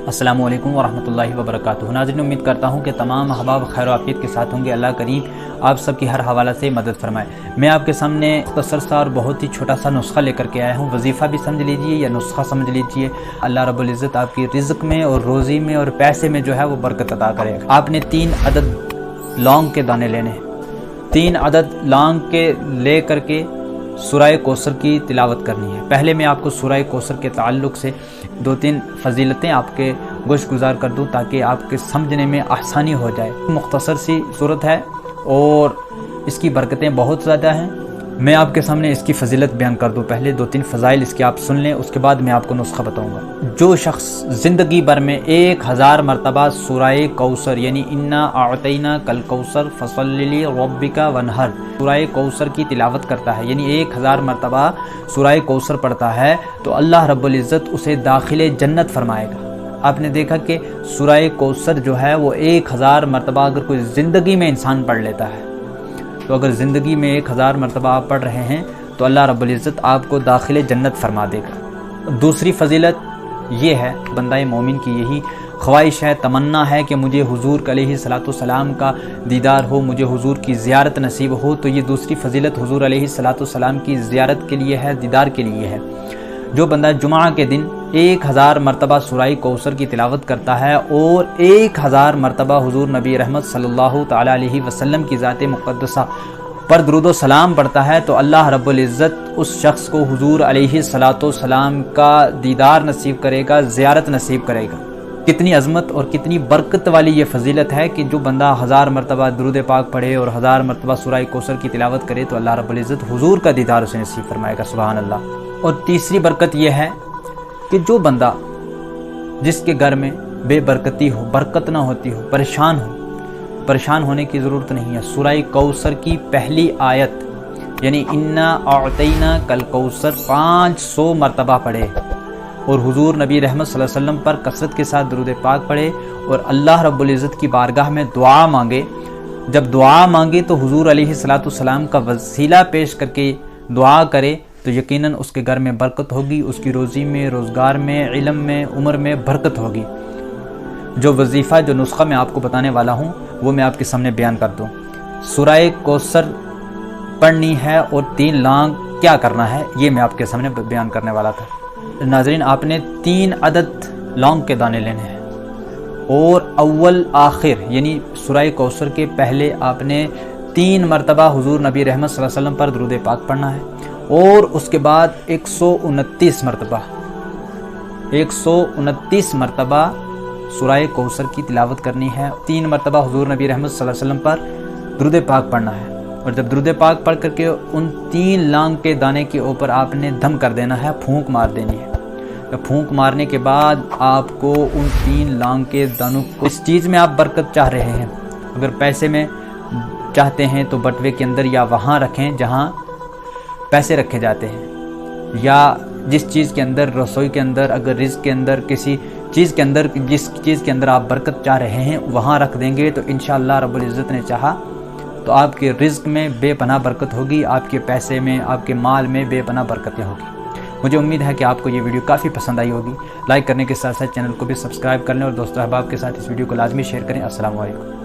अस्सलामु अलैकुम वरहमतुल्लाहि वबरकातुहू। नाज़रीन, उम्मीद करता हूँ कि तमाम अहबाब खैर आफियत के साथ होंगे। अल्लाह करीम आप सबकी हर हवाला से मदद फरमाए। मैं आपके सामने मुख्तसर सा और बहुत ही छोटा सा नुस्खा लेकर के आया हूँ। वजीफ़ा भी समझ लीजिए या नुस्खा समझ लीजिए। अल्लाह रब्बुल इज़्ज़त आपकी रिज़्क़ में और रोज़ी में और पैसे में जो है वो बरकत अता करेगा। आपने 3 अदद लौंग के दाने लेने हैं। 3 अदद लौंग के ले करके सूरह कौसर की तिलावत करनी है। पहले मैं आपको सूरह कौसर के ताल्लुक़ से 2-3 फजीलतें आपके गोश गुजार कर दूं ताकि आपके समझने में आसानी हो जाए। मुख्तसर सी सूरत है और इसकी बरकतें बहुत ज़्यादा हैं। मैं आपके सामने इसकी फजीलत बयान कर दूं। पहले 2-3 फ़ज़ाइल इसके आप सुन लें, उसके बाद मैं आपको नुस्खा बताऊंगा। जो शख्स ज़िंदगी भर में 1000 मरतबा सूरह कौसर यानी इन्ना अअतैना कल कौसर फसल्लि लिरब्बिका वनहर सूरह कौसर की तिलावत करता है, यानी 1000 मरतबा सूरह कौसर पढ़ता है, तो अल्लाह रब्बुल इज़्ज़त उसे दाखिले जन्नत फरमाएगा। आपने देखा कि सूरह कौसर जो है वो 1000 मरतबा अगर कोई ज़िंदगी में इंसान पढ़ लेता है, तो अगर ज़िंदगी में 1000 मरतबा आप पढ़ रहे हैं तो अल्लाह रब्बुल इज़्ज़त आपको दाखिले जन्नत फरमा देगा। दूसरी फजीलत ये है, बंदा मोमिन की यही ख्वाहिश है, तमन्ना है कि मुझे हुजूर अलैहिस्सलातु सलाम का दीदार हो, मुझे हुजूर की ज़ियारत नसीब हो, तो ये दूसरी फजीलत हुजूर अलैहिस्सलातु सलाम की ज़ियारत के लिए है, दीदार के लिए है। जो बंदा जुमा के दिन 1000 मरतबा सूरह कौसर की तिलावत करता है और 1000 मरतबा हुजूर नबी रहमत सल्लल्लाहु तआला अलैहि वसल्लम की ज़ात मुक़द्दसा पर दुरूद व सलाम पढ़ता है, तो अल्लाह रब्बुल इज़्ज़त उस शख्स को हुजूर अलैहिस्सलातु सलाम का दीदार नसीब करेगा, ज़ियारत नसीब करेगा। कितनी अज़मत और कितनी बरकत वाली ये फजीलत है कि जो बंदा 1000 मरतबा दुरूद पाक पढ़े और 1000 मरतबा सूरह कौसर की तिलावत करे तो अल्लाह रब्बुल इज़्ज़त हुजूर का दीदार उसे नसीब फरमाएगा। सुभान अल्लाह। और तीसरी बरकत यह है कि जो बंदा जिसके घर में बेबरकती हो, बरकत ना होती हो, परेशान होने की ज़रूरत नहीं है। सूरह कौसर की पहली आयत यानी इन्ना अअतैना कल कौसर 500 मरतबा पढ़े और हुजूर नबी रहमत सल्लल्लाहु अलैहि वसल्लम पर कसरत के साथ दुरूद पाक पढ़े और अल्लाह रब्बुल इज़्ज़त की बारगाह में दुआ मांगे। जब दुआ मांगे तो हुजूर अलैहिस्सलातु सलाम का वसीला पेश करके दुआ करे तो यकीनन उसके घर में बरकत होगी, उसकी रोज़ी में, रोज़गार में, इल्म में, उम्र में बरकत होगी। जो वजीफ़ा, जो नुस्खा मैं आपको बताने वाला हूँ वो मैं आपके सामने बयान कर दूँ। सूरह कौसर पढ़नी है और 3 लौंग क्या करना है ये मैं आपके सामने बयान करने वाला था। नाज़रीन, आपने 3 अदद लौंग के दाने लेने हैं और अव्वल आखिर यानी सूरह कौसर के पहले आपने 3 मरतबा हुजूर नबी रहमत सल्लल्लाहु अलैहि वसल्लम पर दुरूद पाक पढ़ना है और उसके बाद 129 मरतबा सूरह कौसर की तिलावत करनी है। 3 मरतबा हुजूर नबी रहमत सल्लल्लाहु अलैहि वसल्लम पर दुरूद पाक पढ़ना है और जब दुरूद पाक पढ़ करके उन 3 लौंग के दाने के ऊपर आपने दम कर देना है, फूंक मार देनी है। फूंक मारने के बाद आपको उन 3 लौंग के दानों को, इस चीज़ में आप बरकत चाह रहे हैं, अगर पैसे में चाहते हैं तो बटवे के अंदर या वहाँ रखें जहाँ पैसे रखे जाते हैं, या जिस चीज़ के अंदर, रसोई के अंदर, अगर रिज़्क़ के अंदर, किसी चीज़ के अंदर, जिस चीज़ के अंदर आप बरकत चाह रहे हैं वहाँ रख देंगे तो इंशाअल्लाह रब्बुल इज़्ज़त ने चाहा तो आपके रिज़्क़ में बेपनाह बरकत होगी, आपके पैसे में, आपके माल में बेपनाह बरकतें होगी। मुझे उम्मीद है कि आपको ये वीडियो काफ़ी पसंद आई होगी। लाइक करने के साथ साथ चैनल को भी सब्सक्राइब कर लें और दोस्तों अहबाब के साथ इस वीडियो को लाजमी शेयर करें। अस्सलाम वालेकुम।